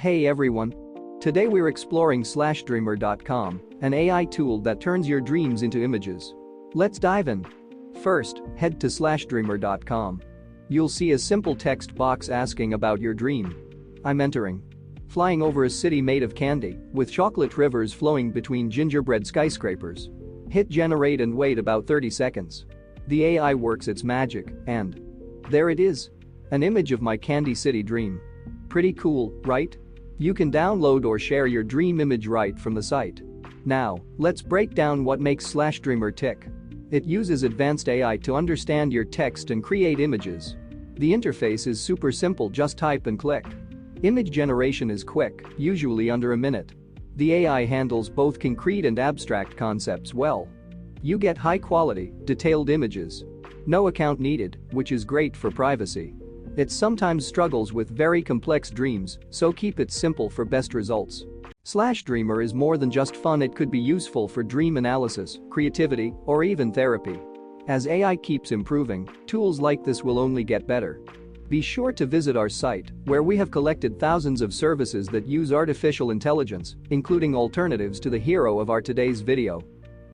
Hey everyone! Today we're exploring SlashDreamer.com, an AI tool that turns your dreams into images. Let's dive in. First, head to SlashDreamer.com. You'll see a simple text box asking about your dream. I'm entering. Flying over a city made of candy, with chocolate rivers flowing between gingerbread skyscrapers. Hit generate and wait about 30 seconds. The AI works its magic, and there it is. An image of my Candy City dream. Pretty cool, right? You can download or share your dream image right from the site. Now, let's break down what makes SlashDreamer tick. It uses advanced AI to understand your text and create images. The interface is super simple, just type and click. Image generation is quick, usually under a minute. The AI handles both concrete and abstract concepts well. You get high-quality, detailed images. No account needed, which is great for privacy. It sometimes struggles with very complex dreams, so keep it simple for best results. SlashDreamer is more than just fun. It could be useful for dream analysis, creativity, or even therapy. As AI keeps improving, tools like this will only get better. Be sure to visit our site, where we have collected thousands of services that use artificial intelligence, including alternatives to the hero of our today's video.